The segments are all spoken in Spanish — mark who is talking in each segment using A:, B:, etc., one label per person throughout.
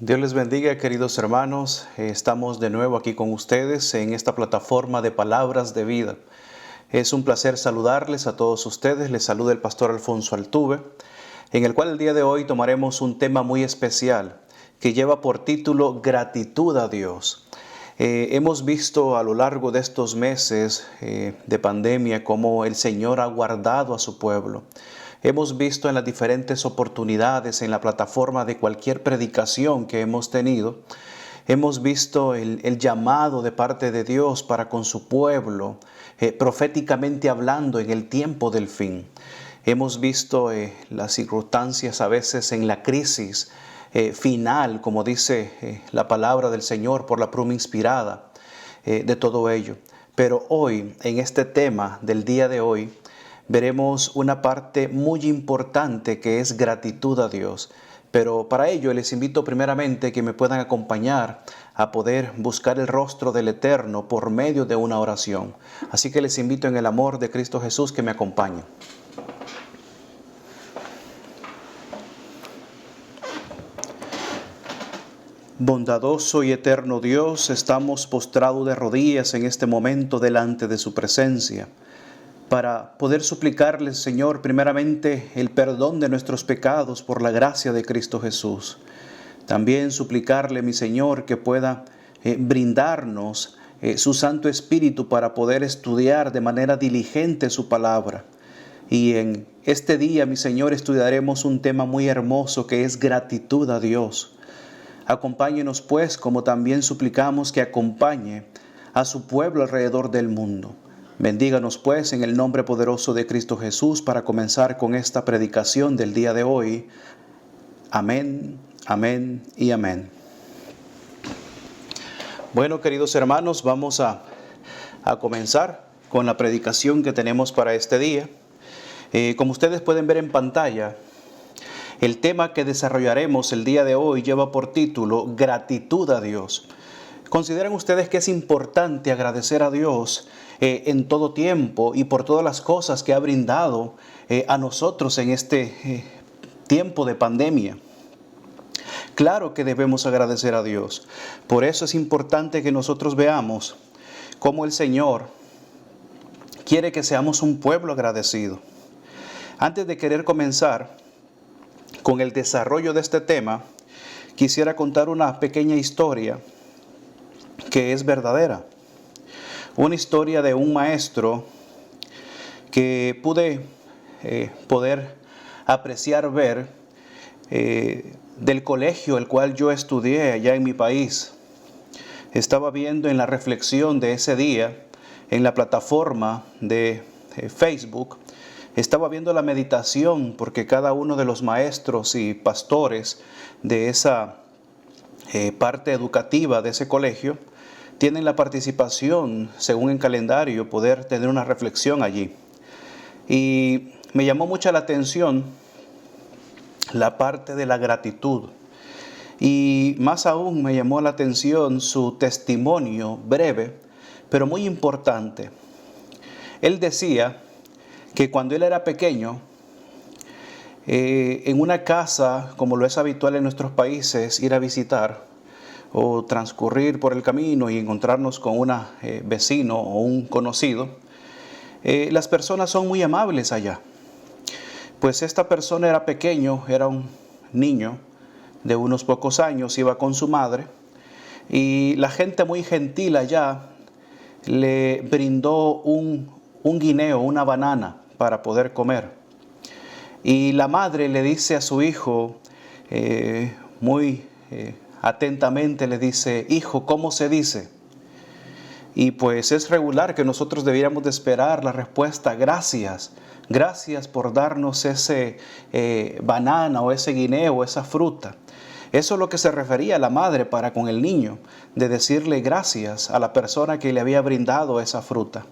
A: Dios les bendiga, queridos hermanos. Estamos de nuevo aquí con ustedes en esta plataforma de Palabras de Vida. Es un placer saludarles a todos ustedes. Les saluda el pastor Alfonso Altuve, en el cual el día de hoy tomaremos un tema muy especial que lleva por título Gratitud a Dios. Hemos visto a lo largo de estos meses de pandemia cómo el Señor ha guardado a su pueblo. Hemos visto en las diferentes oportunidades en la plataforma de cualquier predicación que hemos tenido, hemos visto el llamado de parte de Dios para con su pueblo, proféticamente hablando en el tiempo del fin. Hemos visto las circunstancias a veces en la crisis final, como dice la palabra del Señor por la pluma inspirada de todo ello. Pero hoy, en este tema del día de hoy, veremos una parte muy importante que es gratitud a Dios. Pero para ello les invito primeramente que me puedan acompañar a poder buscar el rostro del Eterno por medio de una oración. Así que les invito en el amor de Cristo Jesús que me acompañen. Bondadoso y eterno Dios, estamos postrados de rodillas en este momento delante de su presencia, para poder suplicarles, Señor, primeramente el perdón de nuestros pecados por la gracia de Cristo Jesús. También suplicarle, mi Señor, que pueda brindarnos su Santo Espíritu para poder estudiar de manera diligente su palabra. Y en este día, mi Señor, estudiaremos un tema muy hermoso que es gratitud a Dios. Acompáñenos pues, como también suplicamos que acompañe a su pueblo alrededor del mundo. Bendíganos pues en el nombre poderoso de Cristo Jesús para comenzar con esta predicación del día de hoy. Amén, amén y amén. Bueno, queridos hermanos, vamos a comenzar con la predicación que tenemos para este día. Como ustedes pueden ver en pantalla, el tema que desarrollaremos el día de hoy lleva por título Gratitud a Dios. ¿Consideran ustedes que es importante agradecer a Dios en todo tiempo y por todas las cosas que ha brindado a nosotros en este tiempo de pandemia? Claro que debemos agradecer a Dios. Por eso es importante que nosotros veamos cómo el Señor quiere que seamos un pueblo agradecido. Antes de querer comenzar con el desarrollo de este tema, quisiera contar una pequeña historia que es verdadera. Una historia de un maestro que pude poder apreciar, ver del colegio el cual yo estudié allá en mi país. Estaba viendo en la reflexión de ese día en la plataforma de Facebook. Estaba viendo la meditación porque cada uno de los maestros y pastores de esa parte educativa de ese colegio tienen la participación, según el calendario, poder tener una reflexión allí. Y me llamó mucha la atención la parte de la gratitud. Y más aún me llamó la atención su testimonio breve, pero muy importante. Él decía que cuando él era pequeño, en una casa, como lo es habitual en nuestros países, ir a visitar o transcurrir por el camino y encontrarnos con un vecino o un conocido, las personas son muy amables allá. Pues esta persona era pequeño, era un niño de unos pocos años, iba con su madre y la gente muy gentil allá le brindó un guineo, una banana para poder comer. Y la madre le dice a su hijo, muy atentamente le dice: hijo, ¿cómo se dice? Y pues es regular que nosotros debiéramos de esperar la respuesta: gracias, gracias por darnos ese banana o ese guineo o esa fruta. Eso es lo que se refería la madre para con el niño, de decirle gracias a la persona que le había brindado esa fruta.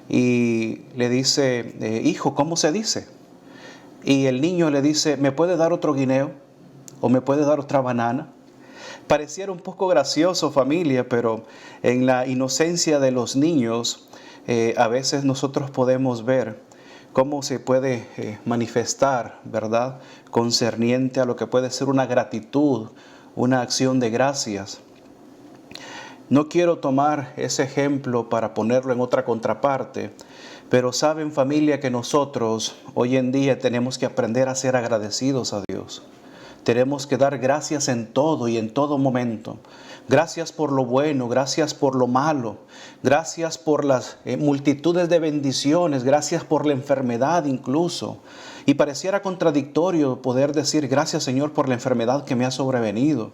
A: Y le dice: hijo, ¿cómo se dice? Y el niño le dice: ¿me puede dar otro guineo? ¿O me puede dar otra banana? Pareciera un poco gracioso, familia, pero en la inocencia de los niños, a veces nosotros podemos ver cómo se puede manifestar, ¿verdad?, concerniente a lo que puede ser una gratitud, una acción de gracias. No quiero tomar ese ejemplo para ponerlo en otra contraparte, pero saben, familia, que nosotros hoy en día tenemos que aprender a ser agradecidos a Dios. Tenemos que dar gracias en todo y en todo momento. Gracias por lo bueno, gracias por lo malo, gracias por las multitudes de bendiciones, gracias por la enfermedad incluso. Y pareciera contradictorio poder decir gracias, Señor, por la enfermedad que me ha sobrevenido.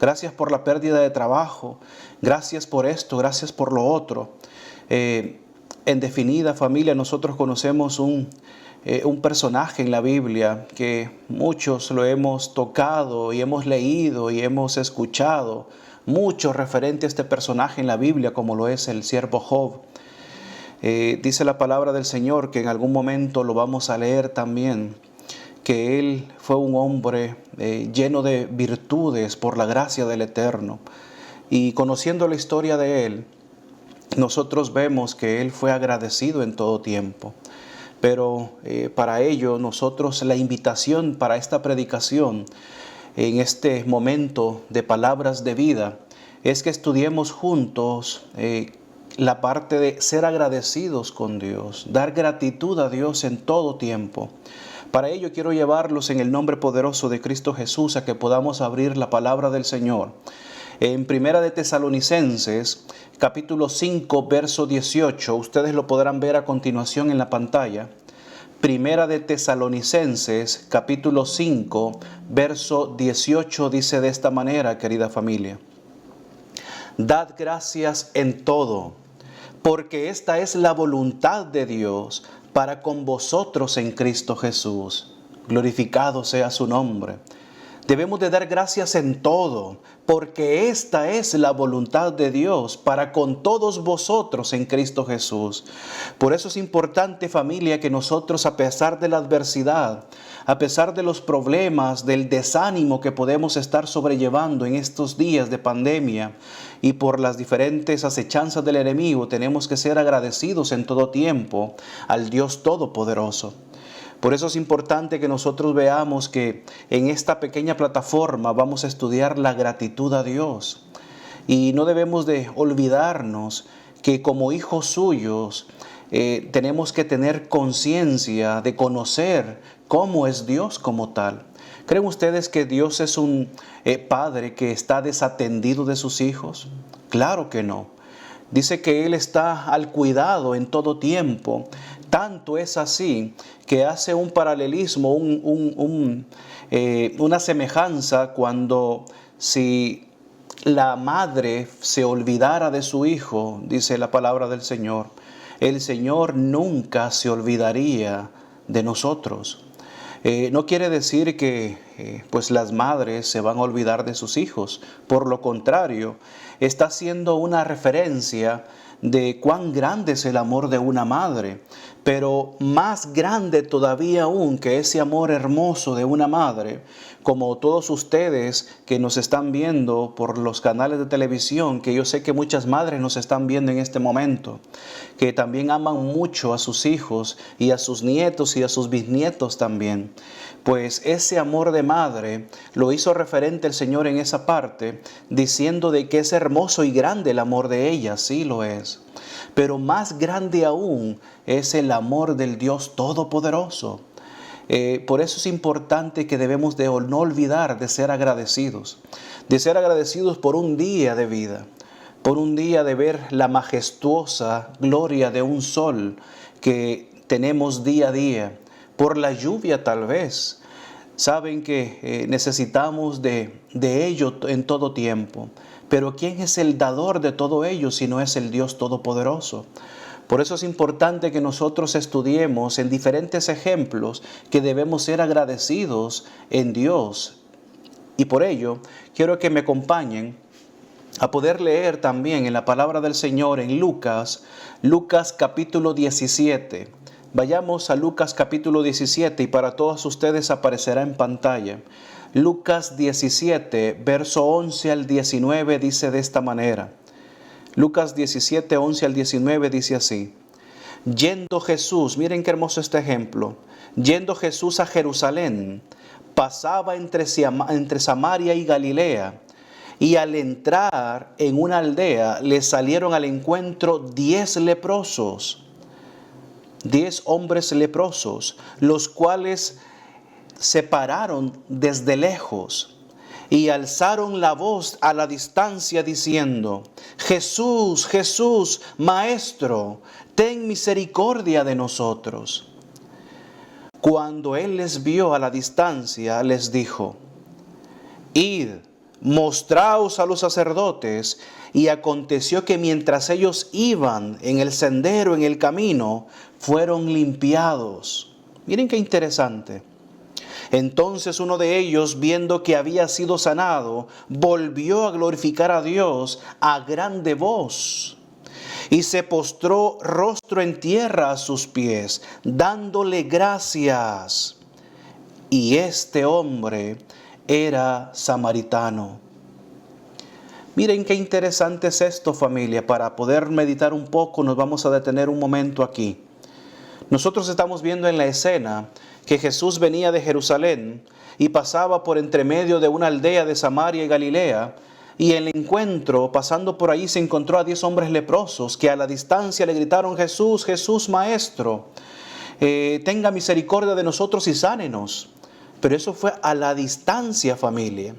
A: Gracias por la pérdida de trabajo, gracias por esto, gracias por lo otro. En definitiva, familia, nosotros conocemos un personaje en la Biblia que muchos lo hemos tocado y hemos leído y hemos escuchado mucho referente a este personaje en la Biblia, como lo es el siervo Job. Dice la palabra del Señor, que en algún momento lo vamos a leer también, que él fue un hombre lleno de virtudes por la gracia del Eterno. Y conociendo la historia de él, nosotros vemos que él fue agradecido en todo tiempo. Pero para ello, nosotros, la invitación para esta predicación, en este momento de palabras de vida, es que estudiemos juntos la parte de ser agradecidos con Dios, dar gratitud a Dios en todo tiempo. Para ello quiero llevarlos en el nombre poderoso de Cristo Jesús a que podamos abrir la palabra del Señor. En Primera de Tesalonicenses, capítulo 5, verso 18, ustedes lo podrán ver a continuación en la pantalla. Primera de Tesalonicenses, capítulo 5, verso 18, dice de esta manera, querida familia: Dad gracias en todo, porque esta es la voluntad de Dios para con vosotros en Cristo Jesús. Glorificado sea su nombre. Debemos de dar gracias en todo, porque esta es la voluntad de Dios para con todos vosotros en Cristo Jesús. Por eso es importante, familia, que nosotros, a pesar de la adversidad, a pesar de los problemas, del desánimo que podemos estar sobrellevando en estos días de pandemia y por las diferentes acechanzas del enemigo, tenemos que ser agradecidos en todo tiempo al Dios Todopoderoso. Por eso es importante que nosotros veamos que en esta pequeña plataforma vamos a estudiar la gratitud a Dios. Y no debemos de olvidarnos que como hijos suyos tenemos que tener conciencia de conocer cómo es Dios como tal. ¿Creen ustedes que Dios es un padre que está desatendido de sus hijos? Claro que no. Dice que Él está al cuidado en todo tiempo. Tanto es así que hace un paralelismo, una semejanza cuando si la madre se olvidara de su hijo, dice la palabra del Señor, el Señor nunca se olvidaría de nosotros. No quiere decir que pues las madres se van a olvidar de sus hijos. Por lo contrario, está haciendo una referencia de cuán grande es el amor de una madre, pero más grande todavía aún que ese amor hermoso de una madre, como todos ustedes que nos están viendo por los canales de televisión, que yo sé que muchas madres nos están viendo en este momento, que también aman mucho a sus hijos y a sus nietos y a sus bisnietos también. Pues ese amor de madre lo hizo referente el Señor en esa parte, diciendo de que es hermoso y grande el amor de ella, sí lo es. Pero más grande aún es el amor del Dios Todopoderoso. Por eso es importante que debemos de no olvidar de ser agradecidos por un día de vida, por un día de ver la majestuosa gloria de un sol que tenemos día a día, por la lluvia tal vez. Saben que necesitamos de ello en todo tiempo. Pero ¿quién es el dador de todo ello si no es el Dios Todopoderoso? Por eso es importante que nosotros estudiemos en diferentes ejemplos que debemos ser agradecidos en Dios. Y por ello quiero que me acompañen a poder leer también en la palabra del Señor en Lucas capítulo 17. Vayamos a Lucas capítulo 17 y para todos ustedes aparecerá en pantalla. Lucas 17, verso 11 al 19 dice de esta manera. Lucas 17, 11 al 19 dice así. Yendo Jesús, miren qué hermoso este ejemplo. Yendo Jesús a Jerusalén, pasaba entre Samaria y Galilea. Y al entrar en una aldea, le salieron al encuentro 10 leprosos, 10 hombres leprosos, los cuales se pararon desde lejos y alzaron la voz a la distancia diciendo: Jesús, Jesús, Maestro, ten misericordia de nosotros. Cuando él les vio a la distancia, les dijo: Id, mostraos a los sacerdotes. Y aconteció que mientras ellos iban en el sendero, en el camino, fueron limpiados. Miren qué interesante. Entonces uno de ellos, viendo que había sido sanado, volvió a glorificar a Dios a grande voz y se postró rostro en tierra a sus pies, dándole gracias. Y este hombre era samaritano. Miren qué interesante es esto, familia. Para poder meditar un poco, nos vamos a detener un momento aquí. Nosotros estamos viendo en la escena que Jesús venía de Jerusalén y pasaba por entre medio de una aldea de Samaria y Galilea, y en el encuentro, pasando por ahí, se encontró a 10 hombres leprosos que a la distancia le gritaron: Jesús, Jesús, Maestro, tenga misericordia de nosotros y sánenos. Pero eso fue a la distancia, familia.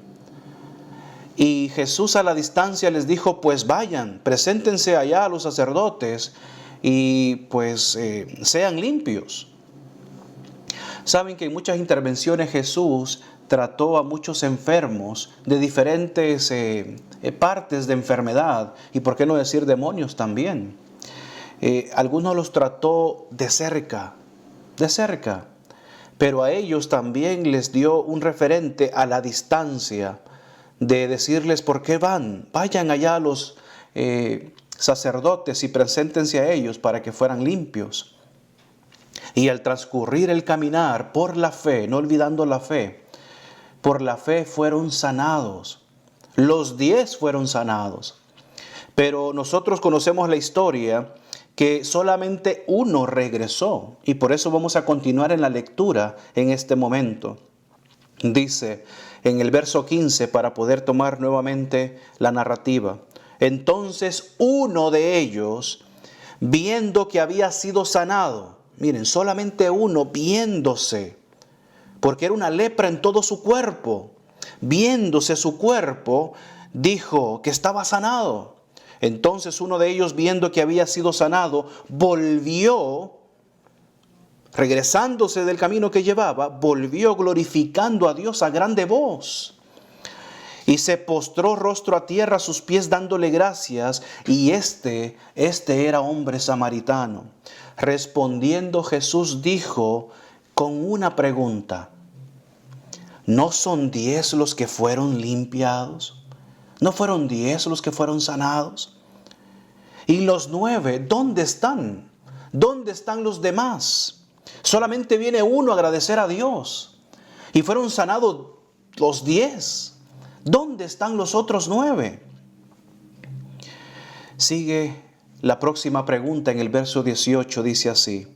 A: Y Jesús a la distancia les dijo: pues vayan, preséntense allá a los sacerdotes y pues sean limpios. Saben que en muchas intervenciones Jesús trató a muchos enfermos de diferentes partes de enfermedad, y por qué no decir demonios también. Algunos los trató de cerca, pero a ellos también les dio un referente a la distancia, de decirles: ¿por qué van? Vayan allá a los sacerdotes y preséntense a ellos para que fueran limpios. Y al transcurrir el caminar por la fe, no olvidando la fe, por la fe fueron sanados. Los 10 fueron sanados. Pero nosotros conocemos la historia que solamente uno regresó. Y por eso vamos a continuar en la lectura en este momento. Dice en el verso 15, para poder tomar nuevamente la narrativa: entonces uno de ellos, viendo que había sido sanado, miren, solamente uno viéndose, porque era una lepra en todo su cuerpo, viéndose su cuerpo, dijo que estaba sanado. Entonces uno de ellos, viendo que había sido sanado, volvió, regresándose del camino que llevaba, volvió glorificando a Dios a grande voz. Y se postró rostro a tierra a sus pies dándole gracias. Y este era hombre samaritano. Respondiendo Jesús dijo con una pregunta: ¿no son 10 los que fueron limpiados? ¿No fueron 10 los que fueron sanados? ¿Y los 9 dónde están? ¿Dónde están los demás? Solamente viene uno a agradecer a Dios. Y fueron sanados los 10. ¿Dónde están los otros 9? Sigue la próxima pregunta en el verso 18, dice así: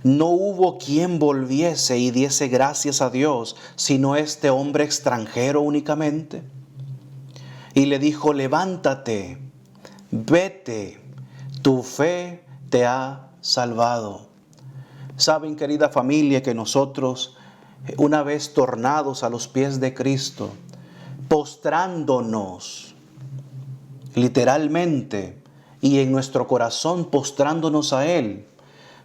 A: ¿no hubo quien volviese y diese gracias a Dios, sino este hombre extranjero únicamente? Y le dijo: levántate, vete, tu fe te ha salvado. Saben, querida familia, que nosotros, una vez tornados a los pies de Cristo, postrándonos, literalmente, y en nuestro corazón postrándonos a Él,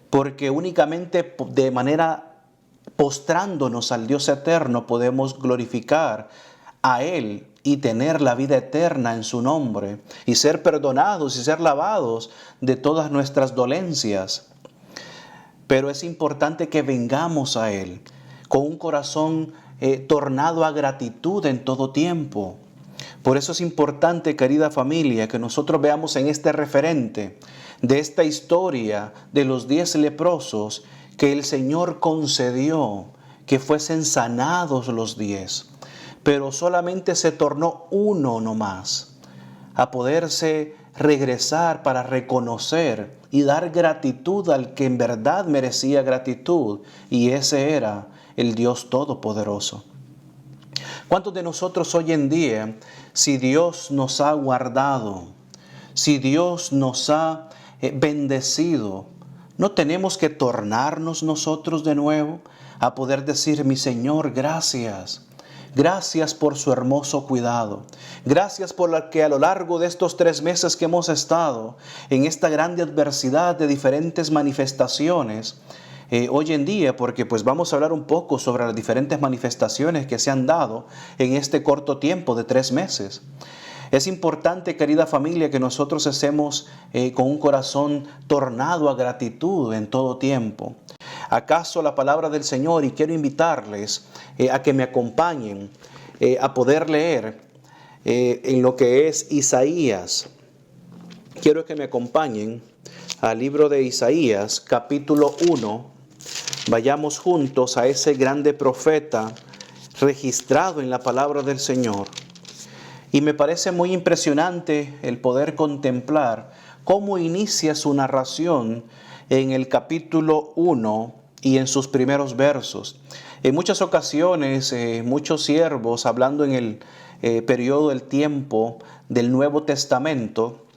A: porque únicamente de manera postrándonos al Dios eterno podemos glorificar a Él y tener la vida eterna en su nombre, y ser perdonados y ser lavados de todas nuestras dolencias. Pero es importante que vengamos a Él con un corazón tornado a gratitud en todo tiempo. Por eso es importante, querida familia, que nosotros veamos en este referente de esta historia de los 10 leprosos, que el Señor concedió que fuesen sanados los 10, pero solamente se tornó uno nomás a poderse regresar para reconocer y dar gratitud al que en verdad merecía gratitud, y ese era el Dios Todopoderoso. ¿Cuántos de nosotros hoy en día, si Dios nos ha guardado, si Dios nos ha bendecido, no tenemos que tornarnos nosotros de nuevo a poder decir: mi Señor, gracias? Gracias por su hermoso cuidado. Gracias por la que a lo largo de estos 3 meses que hemos estado en esta grande adversidad de diferentes manifestaciones, hoy en día, porque pues vamos a hablar un poco sobre las diferentes manifestaciones que se han dado en este corto tiempo de 3 meses. Es importante, querida familia, que nosotros estemos con un corazón tornado a gratitud en todo tiempo. ¿Acaso la palabra del Señor? Y quiero invitarles a que me acompañen a poder leer en lo que es Isaías. Quiero que me acompañen al libro de Isaías, capítulo 1. Vayamos juntos a ese grande profeta registrado en la palabra del Señor. Y me parece muy impresionante el poder contemplar cómo inicia su narración en el capítulo 1 y en sus primeros versos. En muchas ocasiones, muchos siervos, hablando en el periodo del tiempo del Nuevo Testamento,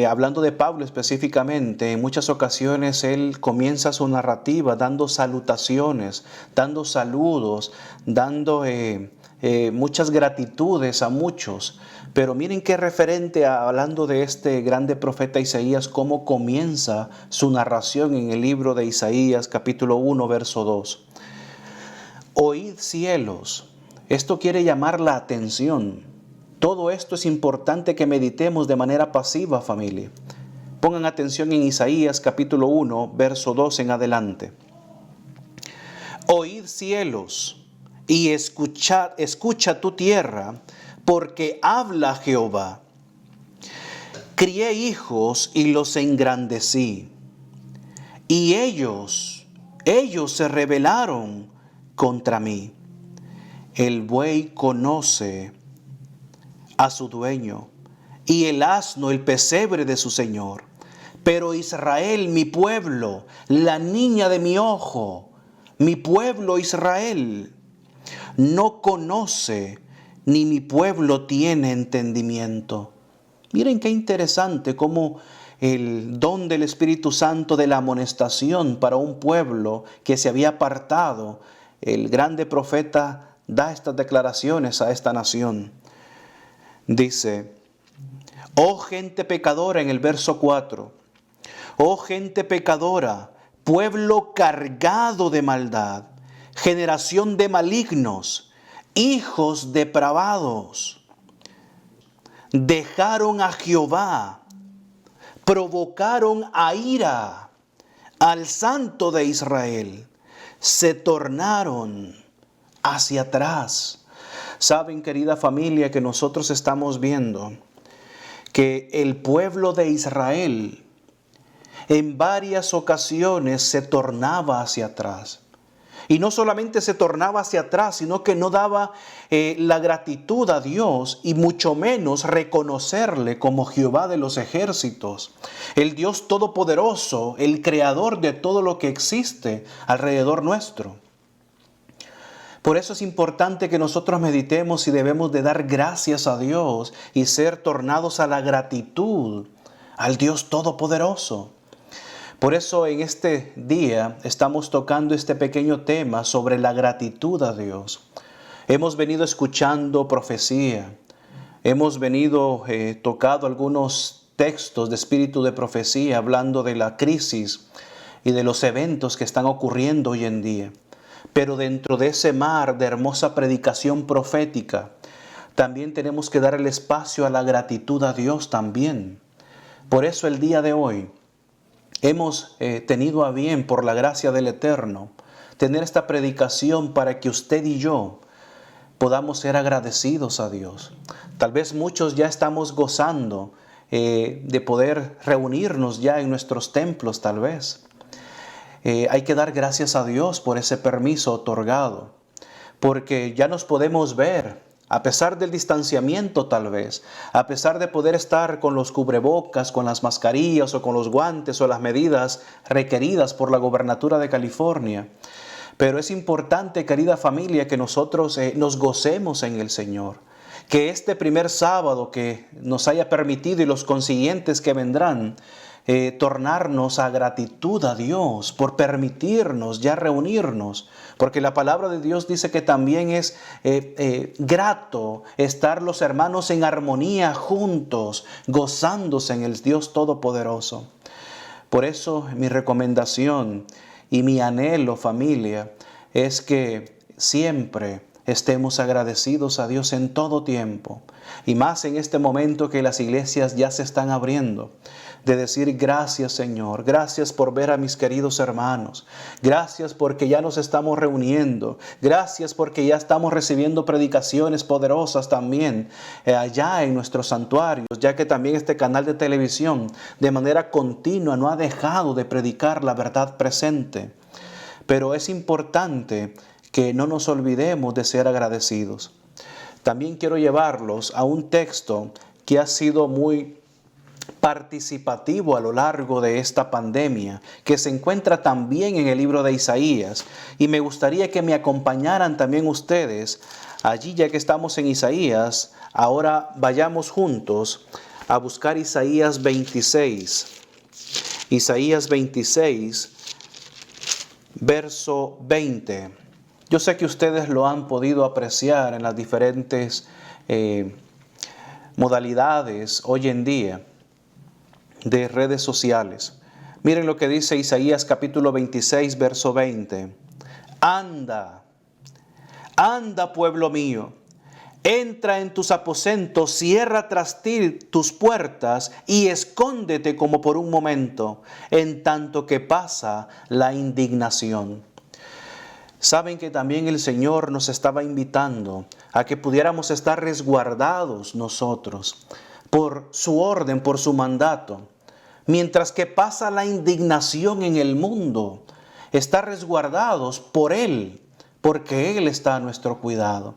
A: hablando de Pablo específicamente, en muchas ocasiones él comienza su narrativa dando salutaciones, dando saludos, dando muchas gratitudes a muchos. Pero miren qué referente hablando de este grande profeta Isaías, cómo comienza su narración en el libro de Isaías, capítulo 1, verso 2. Oíd cielos. Esto quiere llamar la atención. Todo esto es importante que meditemos de manera pasiva, familia. Pongan atención en Isaías capítulo 1, verso 2 en adelante. Oíd cielos y escucha tu tierra, porque habla Jehová. Crié hijos y los engrandecí, y ellos se rebelaron contra mí. El buey conoce a su dueño, y el asno el pesebre de su señor. Pero Israel, mi pueblo, la niña de mi ojo, mi pueblo Israel, no conoce, ni mi pueblo tiene entendimiento. Miren qué interesante cómo el don del Espíritu Santo de la amonestación para un pueblo que se había apartado, el grande profeta da estas declaraciones a esta nación. Dice: oh gente pecadora, en el verso 4, oh gente pecadora, pueblo cargado de maldad, generación de malignos, hijos depravados, dejaron a Jehová, provocaron a ira al Santo de Israel, se tornaron hacia atrás. Saben, querida familia, que nosotros estamos viendo que el pueblo de Israel en varias ocasiones se tornaba hacia atrás. Y no solamente se tornaba hacia atrás, sino que no daba la gratitud a Dios y mucho menos reconocerle como Jehová de los ejércitos, el Dios todopoderoso, el creador de todo lo que existe alrededor nuestro. Por eso es importante que nosotros meditemos y debemos de dar gracias a Dios y ser tornados a la gratitud al Dios todopoderoso. Por eso en este día estamos tocando este pequeño tema sobre la gratitud a Dios. Hemos venido escuchando profecía, hemos venido tocando algunos textos de espíritu de profecía hablando de la crisis y de los eventos que están ocurriendo hoy en día. Pero dentro de ese mar de hermosa predicación profética, también tenemos que dar el espacio a la gratitud a Dios también. Por eso el día de hoy hemos tenido a bien, por la gracia del Eterno, tener esta predicación para que usted y yo podamos ser agradecidos a Dios. Tal vez muchos ya estamos gozando de poder reunirnos ya en nuestros templos, tal vez. Hay que dar gracias a Dios por ese permiso otorgado, porque ya nos podemos ver, a pesar del distanciamiento tal vez, a pesar de poder estar con los cubrebocas, con las mascarillas o con los guantes o las medidas requeridas por la gobernatura de California. Pero es importante, querida familia, que nosotros nos gocemos en el Señor. Que este primer sábado que nos haya permitido y los consiguientes que vendrán, tornarnos a gratitud a Dios por permitirnos ya reunirnos. Porque la palabra de Dios dice que también es grato estar los hermanos en armonía juntos, gozándose en el Dios Todopoderoso. Por eso mi recomendación y mi anhelo, familia, es que siempre estemos agradecidos a Dios en todo tiempo. Y más en este momento que las iglesias ya se están abriendo. De decir gracias, Señor, gracias por ver a mis queridos hermanos, gracias porque ya nos estamos reuniendo, gracias porque ya estamos recibiendo predicaciones poderosas también allá en nuestros santuarios, ya que también este canal de televisión de manera continua no ha dejado de predicar la verdad presente. Pero es importante que no nos olvidemos de ser agradecidos. También quiero llevarlos a un texto que ha sido muy participativo a lo largo de esta pandemia, que se encuentra también en el libro de Isaías, y me gustaría que me acompañaran también ustedes allí, ya que estamos en Isaías. Ahora vayamos juntos a buscar Isaías 26. Isaías 26, verso 20. Yo sé que ustedes lo han podido apreciar en las diferentes modalidades hoy en día de redes sociales. Miren lo que dice Isaías capítulo 26, verso 20. Anda, anda, pueblo mío, entra en tus aposentos, cierra tras ti tus puertas y escóndete como por un momento, en tanto que pasa la indignación. Saben que también el Señor nos estaba invitando a que pudiéramos estar resguardados nosotros por su orden, por su mandato. Mientras que pasa la indignación en el mundo, estar resguardados por Él, porque Él está a nuestro cuidado.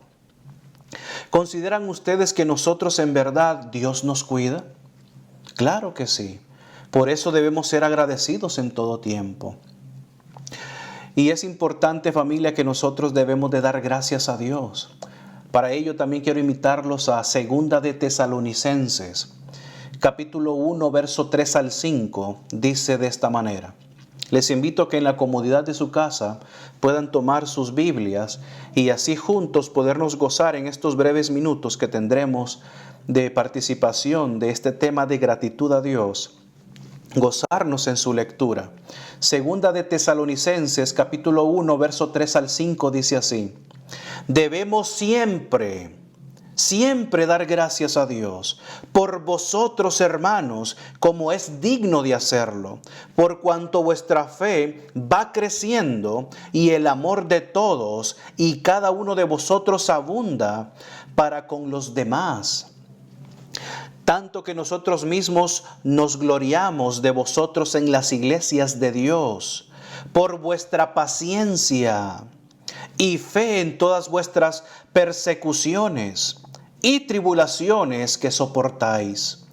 A: ¿Consideran ustedes que nosotros en verdad Dios nos cuida? Claro que sí. Por eso debemos ser agradecidos en todo tiempo. Y es importante, familia, que nosotros debemos de dar gracias a Dios. Para ello también quiero invitarlos a Segunda de Tesalonicenses, capítulo 1, verso 3 al 5, dice de esta manera. Les invito a que en la comodidad de su casa puedan tomar sus Biblias y así juntos podernos gozar en estos breves minutos que tendremos de participación de este tema de gratitud a Dios. Gozarnos en su lectura. Segunda de Tesalonicenses, capítulo 1, verso 3 al 5, dice así. Debemos siempre dar gracias a Dios por vosotros, hermanos, como es digno de hacerlo, por cuanto vuestra fe va creciendo y el amor de todos y cada uno de vosotros abunda para con los demás. Tanto que nosotros mismos nos gloriamos de vosotros en las iglesias de Dios, por vuestra paciencia y fe en todas vuestras persecuciones y tribulaciones que soportáis.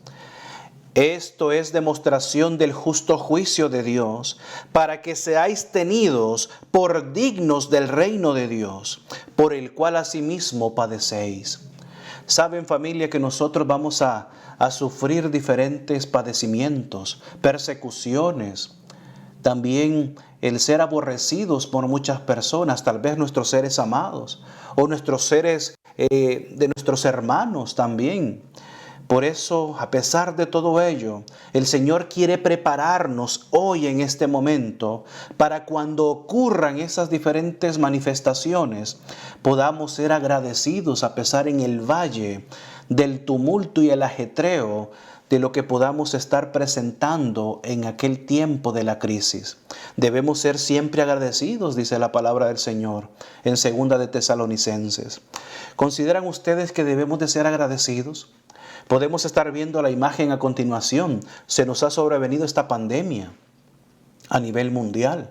A: Esto es demostración del justo juicio de Dios, para que seáis tenidos por dignos del reino de Dios, por el cual asimismo padecéis. Saben, familia, que nosotros vamos a sufrir diferentes padecimientos, persecuciones, también el ser aborrecidos por muchas personas, tal vez nuestros seres amados o nuestros seres de nuestros hermanos también. Por eso, a pesar de todo ello, el Señor quiere prepararnos hoy en este momento para cuando ocurran esas diferentes manifestaciones, podamos ser agradecidos a pesar en el valle del tumulto y el ajetreo de lo que podamos estar presentando en aquel tiempo de la crisis. Debemos ser siempre agradecidos, dice la palabra del Señor en Segunda de Tesalonicenses. ¿Consideran ustedes que debemos de ser agradecidos? Podemos estar viendo la imagen a continuación. Se nos ha sobrevenido esta pandemia a nivel mundial.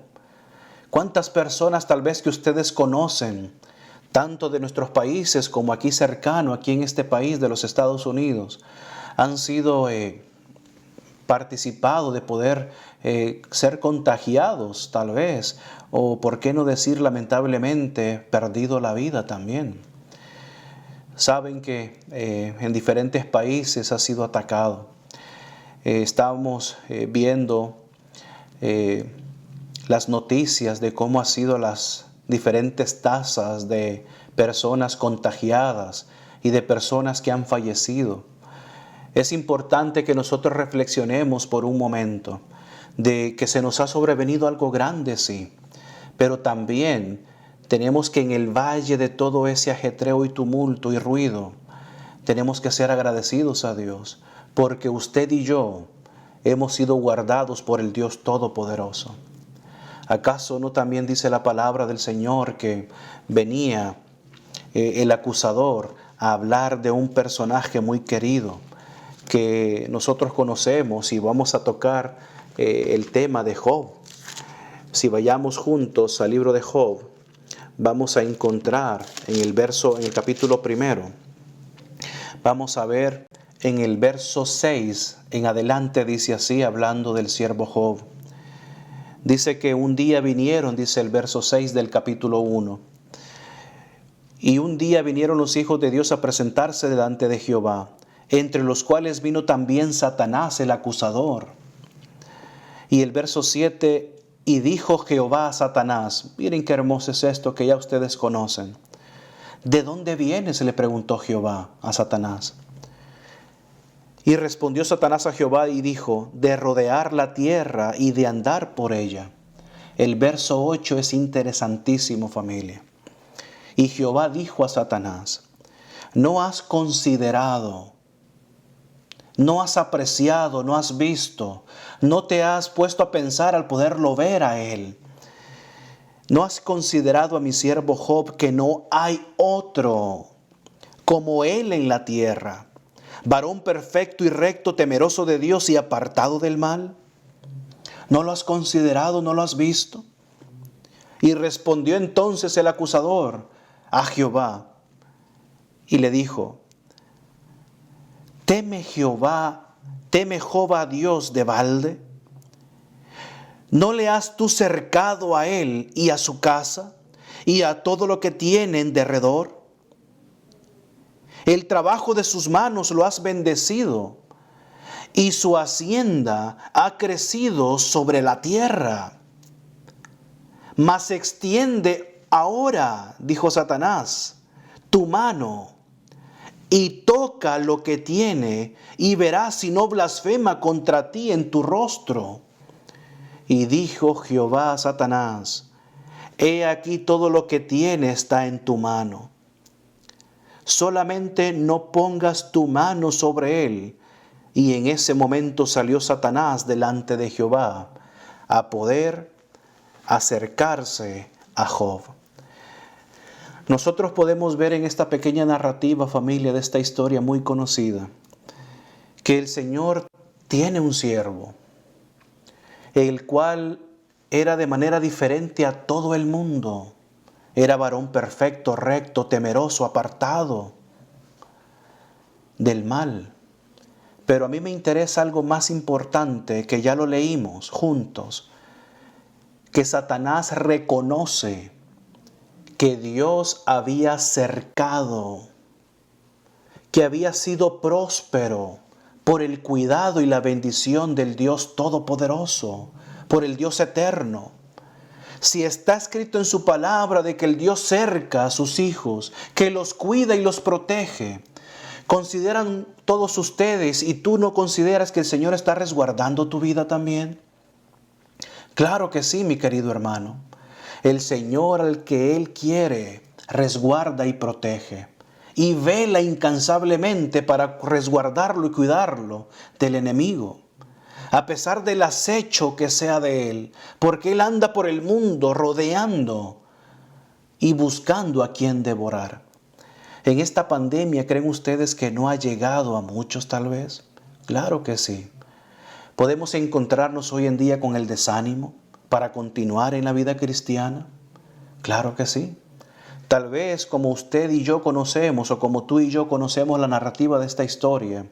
A: ¿Cuántas personas tal vez que ustedes conocen, tanto de nuestros países como aquí cercano, aquí en este país de los Estados Unidos, han sido participado, de poder ser contagiados tal vez, o por qué no decir lamentablemente perdido la vida también. Saben que en diferentes países ha sido atacado. Estamos viendo las noticias de cómo han sido las diferentes tasas de personas contagiadas y de personas que han fallecido. Es importante que nosotros reflexionemos por un momento de que se nos ha sobrevenido algo grande, sí, pero también tenemos que en el valle de todo ese ajetreo y tumulto y ruido, tenemos que ser agradecidos a Dios, porque usted y yo hemos sido guardados por el Dios Todopoderoso. ¿Acaso no también dice la palabra del Señor que venía el acusador a hablar de un personaje muy querido que nosotros conocemos, y vamos a tocar el tema de Job? Si vayamos juntos al libro de Job, vamos a encontrar en el capítulo 1, vamos a ver en el verso 6 en adelante, dice así, hablando del siervo Job. Dice que un día vinieron, dice el verso 6 del capítulo 1, y un día vinieron los hijos de Dios a presentarse delante de Jehová, entre los cuales vino también Satanás el acusador. Y el verso 7, y dijo Jehová a Satanás, miren qué hermoso es esto que ya ustedes conocen. ¿De dónde vienes?, le preguntó Jehová a Satanás. Y respondió Satanás a Jehová y dijo, de rodear la tierra y de andar por ella. El verso 8 es interesantísimo, familia. Y Jehová dijo a Satanás, ¿no has considerado, no has apreciado, no has visto, no te has puesto a pensar al poderlo ver a él? ¿No has considerado a mi siervo Job, que no hay otro como él en la tierra, varón perfecto y recto, temeroso de Dios y apartado del mal? ¿No lo has considerado, no lo has visto? Y respondió entonces el acusador a Jehová y le dijo, ¿teme Job a Dios de balde? ¿No le has tú cercado a él y a su casa y a todo lo que tiene en derredor? El trabajo de sus manos lo has bendecido, y su hacienda ha crecido sobre la tierra. Mas extiende ahora, dijo Satanás, tu mano, y toca lo que tiene, y verás si no blasfema contra ti en tu rostro. Y dijo Jehová a Satanás, he aquí todo lo que tiene está en tu mano. Solamente no pongas tu mano sobre él. Y en ese momento salió Satanás delante de Jehová a poder acercarse a Job. Nosotros podemos ver en esta pequeña narrativa, familia, de esta historia muy conocida, que el Señor tiene un siervo, el cual era de manera diferente a todo el mundo. Era varón perfecto, recto, temeroso, apartado del mal. Pero a mí me interesa algo más importante, que ya lo leímos juntos, que Satanás reconoce que Dios había cercado, que había sido próspero por el cuidado y la bendición del Dios Todopoderoso, por el Dios eterno. Si está escrito en su palabra de que el Dios cerca a sus hijos, que los cuida y los protege, ¿consideran todos ustedes y tú no consideras que el Señor está resguardando tu vida también? Claro que sí, mi querido hermano. El Señor, al que Él quiere, resguarda y protege, y vela incansablemente para resguardarlo y cuidarlo del enemigo, a pesar del acecho que sea de él, porque él anda por el mundo rodeando y buscando a quien devorar. En esta pandemia, ¿creen ustedes que no ha llegado a muchos tal vez? Claro que sí. ¿Podemos encontrarnos hoy en día con el desánimo para continuar en la vida cristiana? Claro que sí. Tal vez como usted y yo conocemos, o como tú y yo conocemos la narrativa de esta historia,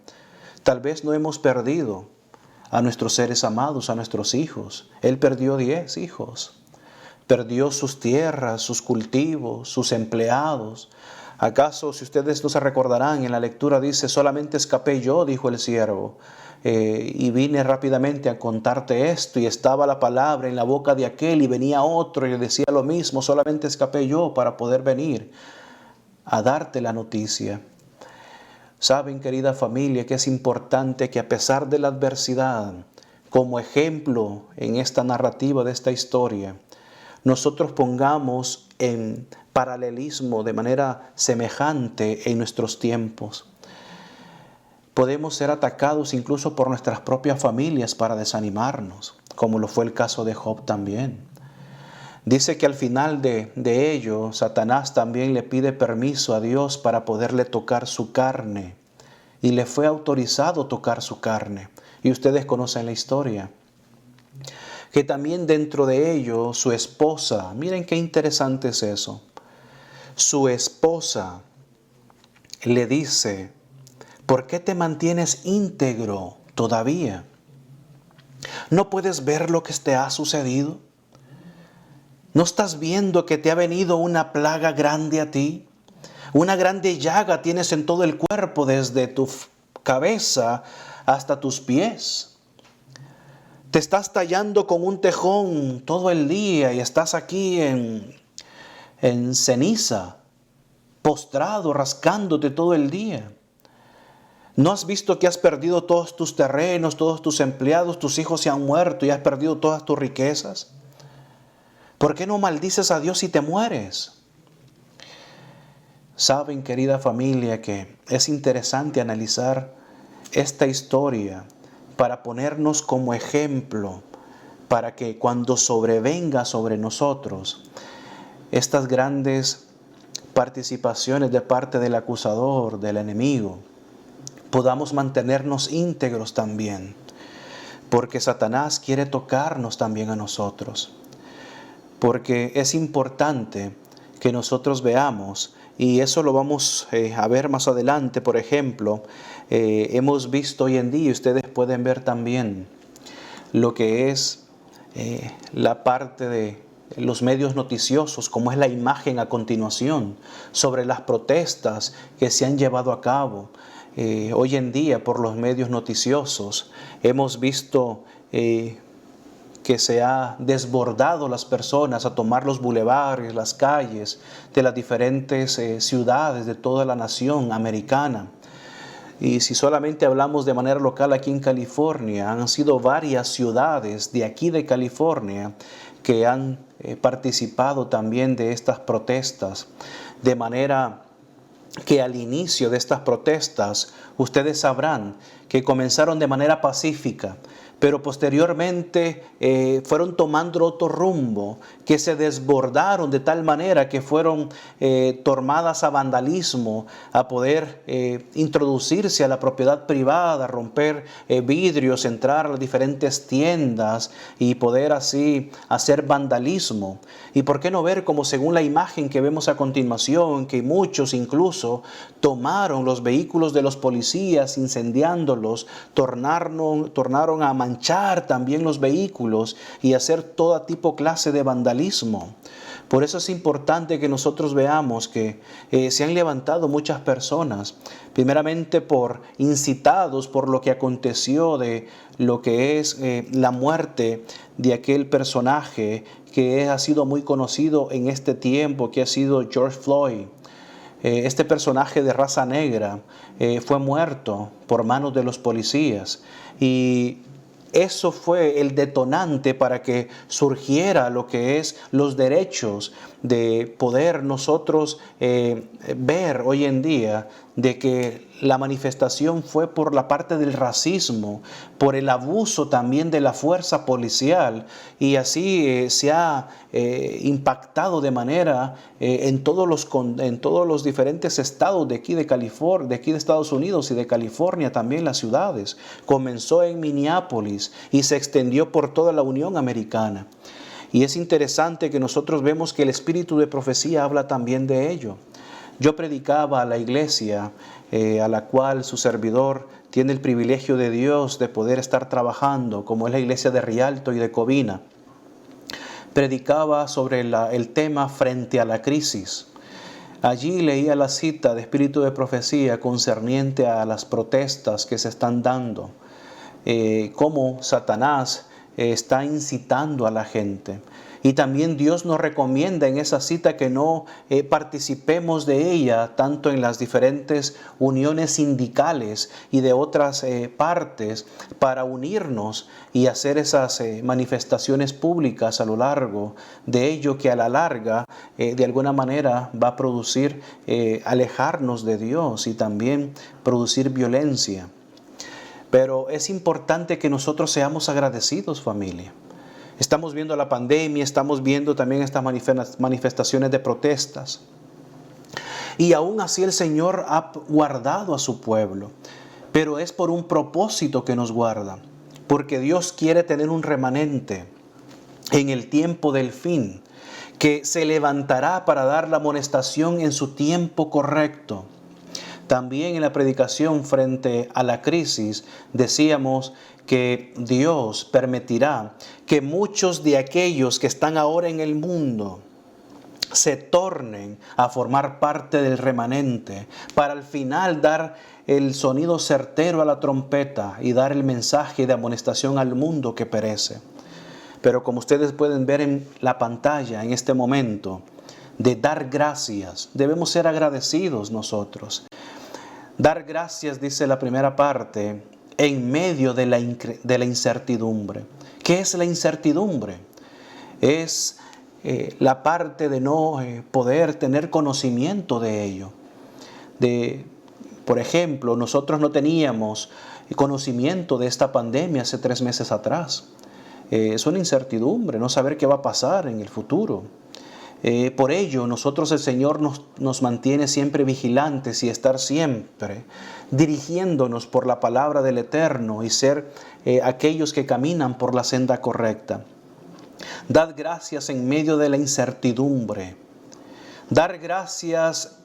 A: tal vez no hemos perdido a nuestros seres amados, a nuestros hijos. Él perdió 10 hijos. Perdió sus tierras, sus cultivos, sus empleados. ¿Acaso, si ustedes no se recordarán, en la lectura dice, solamente escapé yo, dijo el siervo, y vine rápidamente a contarte esto, y estaba la palabra en la boca de aquel, y venía otro y le decía lo mismo, solamente escapé yo para poder venir a darte la noticia? Saben, querida familia, que es importante que a pesar de la adversidad, como ejemplo en esta narrativa de esta historia, nosotros pongamos en paralelismo de manera semejante en nuestros tiempos. Podemos ser atacados incluso por nuestras propias familias para desanimarnos, como lo fue el caso de Job también. Dice que al final de ello, Satanás también le pide permiso a Dios para poderle tocar su carne. Y le fue autorizado tocar su carne. Y ustedes conocen la historia. Que también dentro de ello, su esposa, miren qué interesante es eso. Su esposa le dice, ¿por qué te mantienes íntegro todavía? ¿No puedes ver lo que te ha sucedido? ¿No estás viendo que te ha venido una plaga grande a ti? Una grande llaga tienes en todo el cuerpo, desde tu cabeza hasta tus pies. Te estás tallando con un tejón todo el día y estás aquí en ceniza, postrado, rascándote todo el día. ¿No has visto que has perdido todos tus terrenos, todos tus empleados, tus hijos se han muerto y has perdido todas tus riquezas? ¿Por qué no maldices a Dios si te mueres? Saben, querida familia, que es interesante analizar esta historia para ponernos como ejemplo, para que cuando sobrevenga sobre nosotros estas grandes participaciones de parte del acusador, del enemigo, podamos mantenernos íntegros también, porque Satanás quiere tocarnos también a nosotros, porque es importante que nosotros veamos, y eso lo vamos a ver más adelante. Por ejemplo, hemos visto hoy en día, ustedes pueden ver también lo que es la parte de los medios noticiosos, como es la imagen a continuación sobre las protestas que se han llevado a cabo. Hoy en día por los medios noticiosos hemos visto que se ha desbordado las personas a tomar los bulevares, las calles de las diferentes ciudades de toda la nación americana. Y si solamente hablamos de manera local aquí en California, han sido varias ciudades de aquí de California que han participado también de estas protestas, de manera que al inicio de estas protestas ustedes sabrán que comenzaron de manera pacífica, pero posteriormente fueron tomando otro rumbo, que se desbordaron de tal manera que fueron tomadas a vandalismo, a poder introducirse a la propiedad privada, romper vidrios, entrar a las diferentes tiendas y poder así hacer vandalismo. Y por qué no ver como según la imagen que vemos a continuación, que muchos incluso tomaron los vehículos de los policías incendiándolos, tornaron a manchar también los vehículos y hacer toda clase de vandalismo. Por eso es importante que nosotros veamos que se han levantado muchas personas, primeramente incitados por lo que aconteció de lo que es la muerte de aquel personaje que ha sido muy conocido en este tiempo, que ha sido George Floyd. Este personaje de raza negra fue muerto por manos de los policías, y eso fue el detonante para que surgiera lo que es los derechos de poder nosotros ver hoy en día de que la manifestación fue por la parte del racismo, por el abuso también de la fuerza policial, y así se ha impactado de manera en todos los diferentes estados de aquí de California, de aquí de Estados Unidos y de California también las ciudades. Comenzó en Minneapolis y se extendió por toda la Unión Americana. Y es interesante que nosotros vemos que el espíritu de profecía habla también de ello, yo predicaba a la iglesia a la cual su servidor tiene el privilegio de Dios de poder estar trabajando, como es la iglesia de Rialto y de Covina. Predicaba sobre el tema frente a la crisis. Allí leía la cita de espíritu de profecía concerniente a las protestas que se están dando, cómo Satanás está incitando a la gente. Y también Dios nos recomienda en esa cita que no participemos de ella tanto en las diferentes uniones sindicales y de otras partes para unirnos y hacer esas manifestaciones públicas a lo largo de ello, que a la larga de alguna manera va a producir alejarnos de Dios y también producir violencia. Pero es importante que nosotros seamos agradecidos, familia. Estamos viendo la pandemia, estamos viendo también estas manifestaciones de protestas. Y aún así el Señor ha guardado a su pueblo. Pero es por un propósito que nos guarda. Porque Dios quiere tener un remanente en el tiempo del fin, que se levantará para dar la amonestación en su tiempo correcto. También en la predicación frente a la crisis decíamos que Dios permitirá que muchos de aquellos que están ahora en el mundo se tornen a formar parte del remanente para al final dar el sonido certero a la trompeta y dar el mensaje de amonestación al mundo que perece. Pero como ustedes pueden ver en la pantalla en este momento, de dar gracias, debemos ser agradecidos nosotros. Dar gracias, dice la primera parte, en medio de la incertidumbre. ¿Qué es la incertidumbre? Es la parte de no poder tener conocimiento de ello. Por ejemplo, nosotros no teníamos conocimiento de esta pandemia hace 3 meses atrás. Es una incertidumbre, no saber qué va a pasar en el futuro. Por ello, nosotros el Señor nos mantiene siempre vigilantes y estar siempre dirigiéndonos por la palabra del Eterno y ser aquellos que caminan por la senda correcta. Dad gracias en medio de la incertidumbre. Dar gracias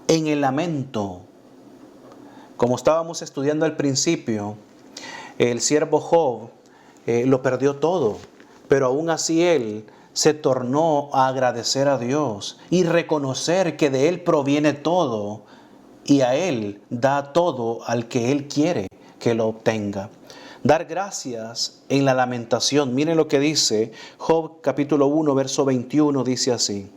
A: en el lamento. Como estábamos estudiando al principio, el siervo Job lo perdió todo, pero aún así él se tornó a agradecer a Dios y reconocer que de Él proviene todo y a Él da todo al que Él quiere que lo obtenga. Dar gracias en la lamentación. Miren lo que dice Job capítulo 1, verso 21, dice así.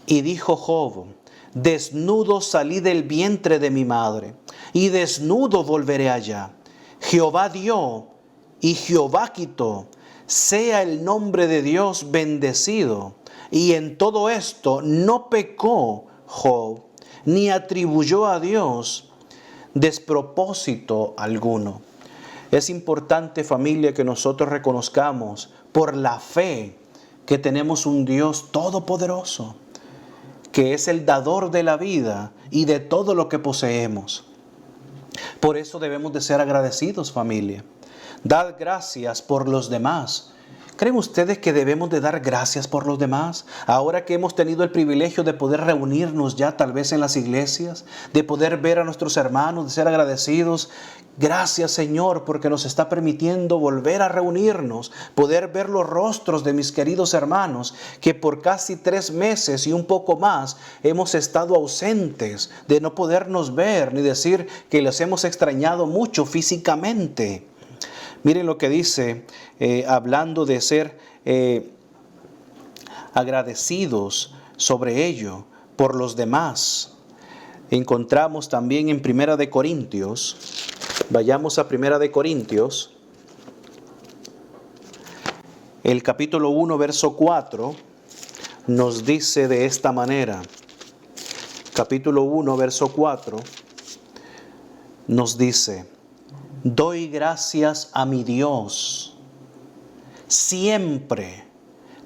A: Y dijo Job, desnudo salí del vientre de mi madre y desnudo volveré allá. Jehová dio y Jehová quitó. Sea el nombre de Dios bendecido. Y en todo esto no pecó Job, ni atribuyó a Dios despropósito alguno. Es importante, familia, que nosotros reconozcamos por la fe que tenemos un Dios todopoderoso, que es el dador de la vida y de todo lo que poseemos. Por eso debemos de ser agradecidos, familia. Dad gracias por los demás. ¿Creen ustedes que debemos de dar gracias por los demás? Ahora que hemos tenido el privilegio de poder reunirnos ya tal vez en las iglesias, de poder ver a nuestros hermanos, de ser agradecidos. Gracias, Señor, porque nos está permitiendo volver a reunirnos, poder ver los rostros de mis queridos hermanos que por casi 3 meses y un poco más hemos estado ausentes, de no podernos ver ni decir que les hemos extrañado mucho físicamente. Miren lo que dice, hablando de ser agradecidos sobre ello por los demás. Encontramos también en Primera de Corintios, vayamos a Primera de Corintios, el capítulo 1, verso 4, nos dice de esta manera. Capítulo 1, verso 4, nos dice: doy gracias a mi Dios siempre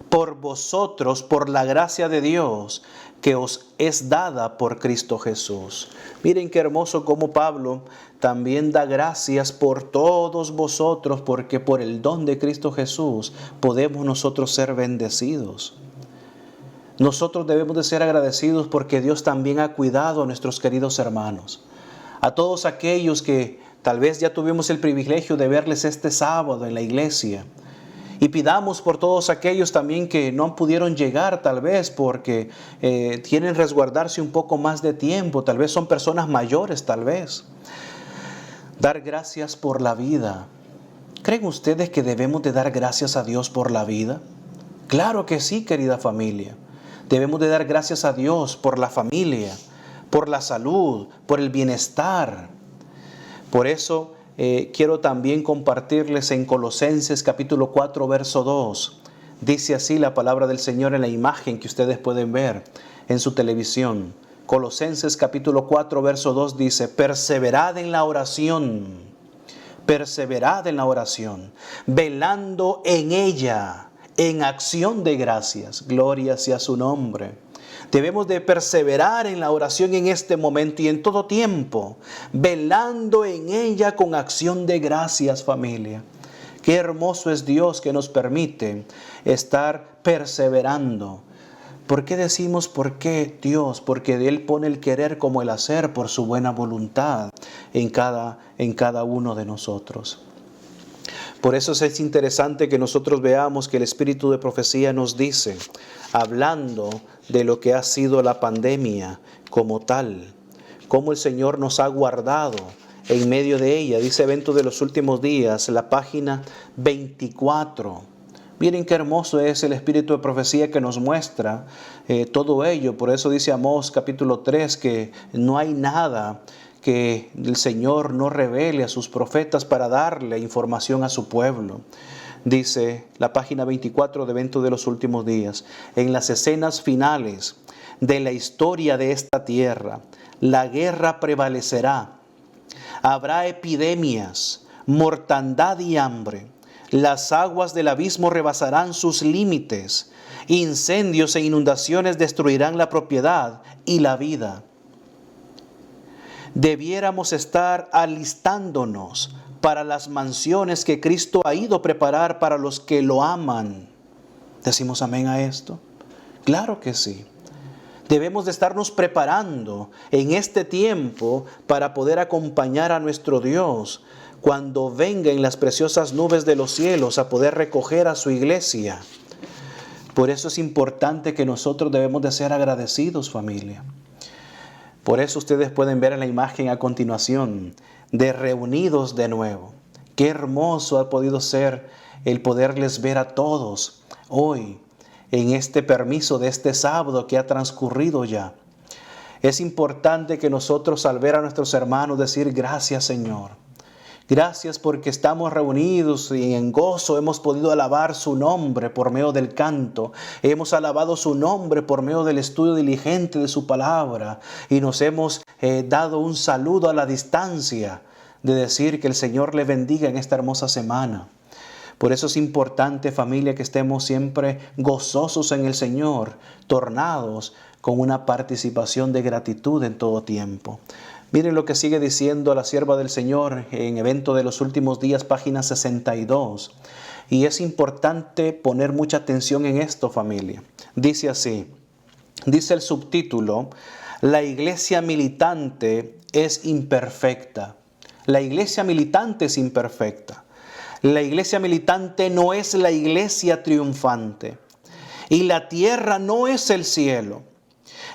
A: por vosotros, por la gracia de Dios que os es dada por Cristo Jesús. Miren qué hermoso como Pablo también da gracias por todos vosotros, porque por el don de Cristo Jesús podemos nosotros ser bendecidos. Nosotros debemos de ser agradecidos porque Dios también ha cuidado a nuestros queridos hermanos. A todos aquellos que tal vez ya tuvimos el privilegio de verles este sábado en la iglesia. Y pidamos por todos aquellos también que no pudieron llegar tal vez porque quieren resguardarse un poco más de tiempo. Tal vez son personas mayores tal vez. Dar gracias por la vida. ¿Creen ustedes que debemos de dar gracias a Dios por la vida? Claro que sí, querida familia. Debemos de dar gracias a Dios por la familia, por la salud, por el bienestar. Por eso quiero también compartirles en Colosenses capítulo 4, verso 2. Dice así la palabra del Señor en la imagen que ustedes pueden ver en su televisión. Colosenses capítulo 4, verso 2 dice: perseverad en la oración. Perseverad en la oración, velando en ella, en acción de gracias. Gloria sea su nombre. Debemos de perseverar en la oración en este momento y en todo tiempo, velando en ella con acción de gracias, familia. Qué hermoso es Dios que nos permite estar perseverando. ¿Por qué decimos por qué Dios? Porque Él pone el querer como el hacer por su buena voluntad en cada uno de nosotros. Por eso es interesante que nosotros veamos que el espíritu de profecía nos dice, hablando de lo que ha sido la pandemia como tal, cómo el Señor nos ha guardado en medio de ella. Dice Eventos de los Últimos Días, la página 24. Miren qué hermoso es el espíritu de profecía que nos muestra todo ello. Por eso dice Amós capítulo 3 que no hay nada que el Señor no revele a sus profetas para darle información a su pueblo. Dice la página 24 de Eventos de los Últimos Días: en las escenas finales de la historia de esta tierra, la guerra prevalecerá. Habrá epidemias, mortandad y hambre. Las aguas del abismo rebasarán sus límites. Incendios e inundaciones destruirán la propiedad y la vida. Debiéramos estar alistándonos para las mansiones que Cristo ha ido a preparar para los que lo aman. ¿Decimos amén a esto? Claro que sí. Debemos de estarnos preparando en este tiempo para poder acompañar a nuestro Dios cuando venga en las preciosas nubes de los cielos a poder recoger a su iglesia. Por eso es importante que nosotros debemos de ser agradecidos, familia. Por eso ustedes pueden ver en la imagen a continuación de reunidos de nuevo. Qué hermoso ha podido ser el poderles ver a todos hoy en este permiso de este sábado que ha transcurrido ya. Es importante que nosotros al ver a nuestros hermanos decir gracias, Señor. Gracias porque estamos reunidos y en gozo hemos podido alabar su nombre por medio del canto. Hemos alabado su nombre por medio del estudio diligente de su palabra. Y nos hemos dado un saludo a la distancia de decir que el Señor le bendiga en esta hermosa semana. Por eso es importante, familia, que estemos siempre gozosos en el Señor, tornados con una participación de gratitud en todo tiempo. Miren lo que sigue diciendo la sierva del Señor en Evento de los Últimos Días, página 62. Y es importante poner mucha atención en esto, familia. Dice así, dice el subtítulo: la iglesia militante es imperfecta. La iglesia militante es imperfecta. La iglesia militante no es la iglesia triunfante. Y la tierra no es el cielo.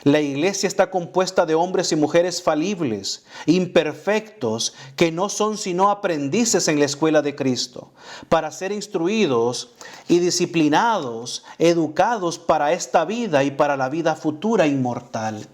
A: La iglesia está compuesta de hombres y mujeres falibles, imperfectos, que no son sino aprendices en la escuela de Cristo, para ser instruidos y disciplinados, educados para esta vida y para la vida futura inmortal.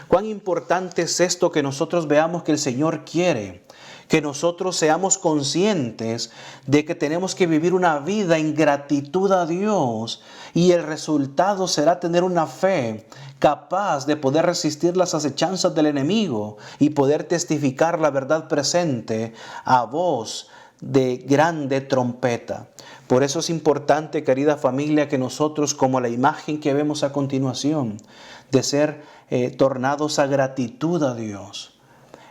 A: Cuán importante es esto, que nosotros veamos que el Señor quiere que nosotros seamos conscientes de que tenemos que vivir una vida en gratitud a Dios, y el resultado será tener una fe capaz de poder resistir las acechanzas del enemigo y poder testificar la verdad presente a voz de grande trompeta. Por eso es importante, querida familia, que nosotros, como la imagen que vemos a continuación, de ser tornados a gratitud a Dios.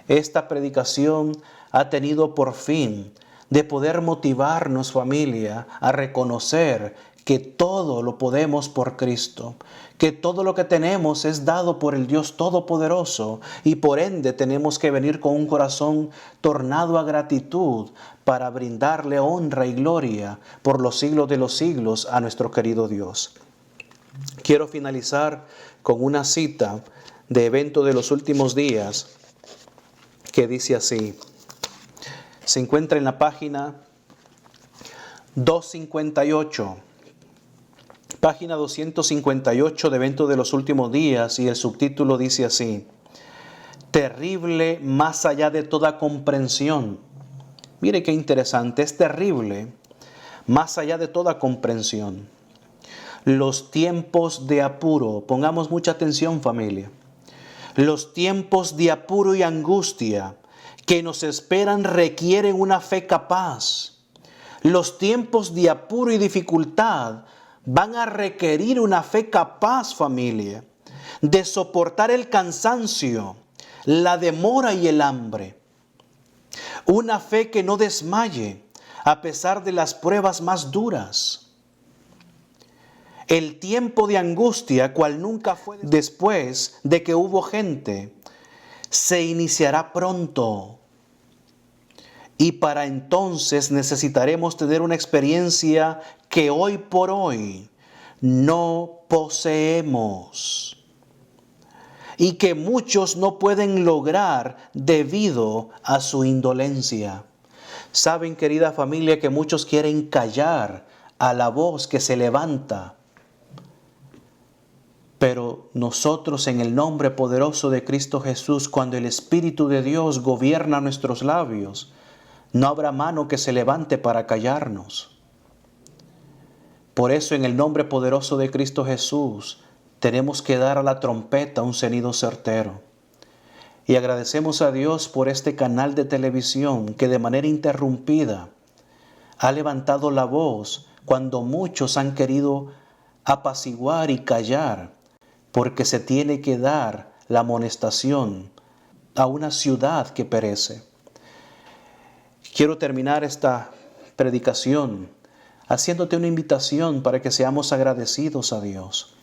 A: Esta predicación ha tenido por fin de poder motivarnos, familia, a reconocer que todo lo podemos por Cristo, que todo lo que tenemos es dado por el Dios Todopoderoso y por ende tenemos que venir con un corazón tornado a gratitud para brindarle honra y gloria por los siglos de los siglos a nuestro querido Dios. Quiero finalizar con una cita de Evento de los Últimos Días que dice así. Se encuentra en la página 258. Página 258 de Evento de los Últimos Días, y el subtítulo dice así: terrible más allá de toda comprensión. Mire qué interesante, es terrible más allá de toda comprensión. Los tiempos de apuro, pongamos mucha atención, familia. Los tiempos de apuro y angustia que nos esperan requieren una fe capaz. Los tiempos de apuro y dificultad van a requerir una fe capaz, familia, de soportar el cansancio, la demora y el hambre. Una fe que no desmaye a pesar de las pruebas más duras. El tiempo de angustia, cual nunca fue después de que hubo gente, se iniciará pronto. Y para entonces necesitaremos tener una experiencia que hoy por hoy no poseemos y que muchos no pueden lograr debido a su indolencia. Saben, querida familia, que muchos quieren callar a la voz que se levanta. Pero nosotros, en el nombre poderoso de Cristo Jesús, cuando el Espíritu de Dios gobierna nuestros labios, no habrá mano que se levante para callarnos. Por eso, en el nombre poderoso de Cristo Jesús, tenemos que dar a la trompeta un sonido certero. Y agradecemos a Dios por este canal de televisión que de manera interrumpida ha levantado la voz cuando muchos han querido apaciguar y callar, porque se tiene que dar la amonestación a una ciudad que perece. Quiero terminar esta predicación haciéndote una invitación para que seamos agradecidos a Dios.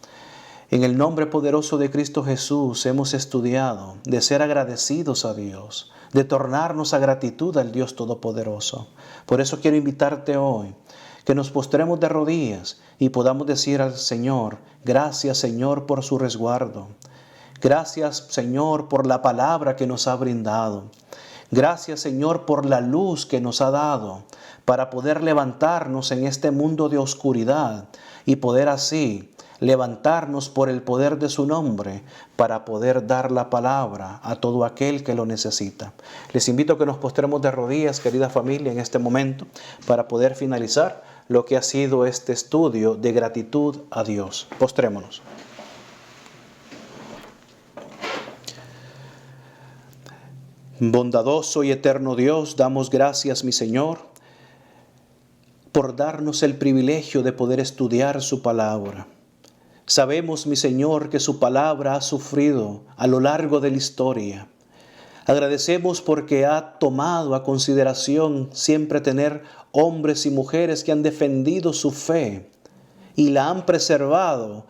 A: En el nombre poderoso de Cristo Jesús hemos estudiado de ser agradecidos a Dios, de tornarnos a gratitud al Dios Todopoderoso. Por eso quiero invitarte hoy que nos postremos de rodillas y podamos decir al Señor: gracias, Señor, por su resguardo. Gracias, Señor, por la palabra que nos ha brindado. Gracias, Señor, por la luz que nos ha dado para poder levantarnos en este mundo de oscuridad y poder así levantarnos por el poder de su nombre para poder dar la palabra a todo aquel que lo necesita. Les invito a que nos postremos de rodillas, querida familia, en este momento para poder finalizar lo que ha sido este estudio de gratitud a Dios. Postrémonos. Bondadoso y eterno Dios, damos gracias, mi Señor, por darnos el privilegio de poder estudiar su palabra. Sabemos, mi Señor, que su palabra ha sufrido a lo largo de la historia. Agradecemos porque ha tomado a consideración siempre tener hombres y mujeres que han defendido su fe y la han preservado,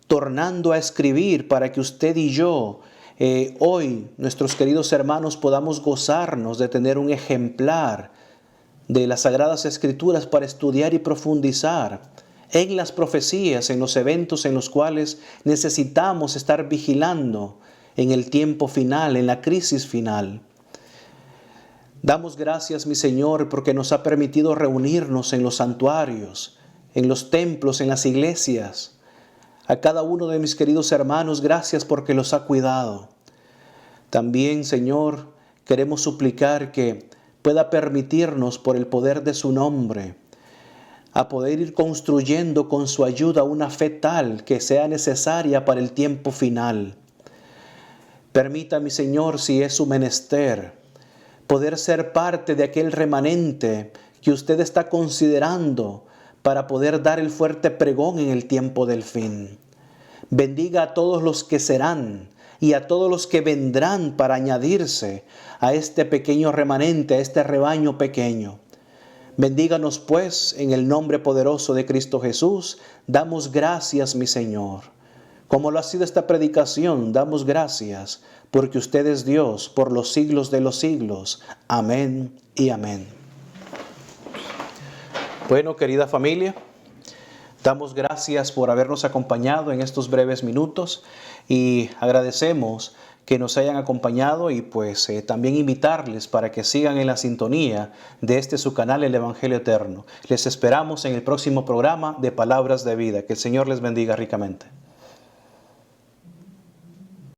A: tornando a escribir para que usted y yo hoy, nuestros queridos hermanos, podamos gozarnos de tener un ejemplar de las Sagradas Escrituras para estudiar y profundizar en las profecías, en los eventos en los cuales necesitamos estar vigilando en el tiempo final, en la crisis final. Damos gracias, mi Señor, porque nos ha permitido reunirnos en los santuarios, en los templos, en las iglesias. A cada uno de mis queridos hermanos, gracias porque los ha cuidado. También, Señor, queremos suplicar que pueda permitirnos, por el poder de su nombre, a poder ir construyendo con su ayuda una fe tal que sea necesaria para el tiempo final. Permita, mi Señor, si es su menester, poder ser parte de aquel remanente que usted está considerando para poder dar el fuerte pregón en el tiempo del fin. Bendiga a todos los que serán y a todos los que vendrán para añadirse a este pequeño remanente, a este rebaño pequeño. Bendíganos pues en el nombre poderoso de Cristo Jesús. Damos gracias, mi Señor. Como lo ha sido esta predicación, damos gracias porque usted es Dios por los siglos de los siglos. Amén y amén. Bueno, querida familia, damos gracias por habernos acompañado en estos breves minutos y agradecemos que nos hayan acompañado y pues también invitarles para que sigan en la sintonía de este su canal El Evangelio Eterno. Les esperamos en el próximo programa de Palabras de Vida. Que el Señor les bendiga ricamente.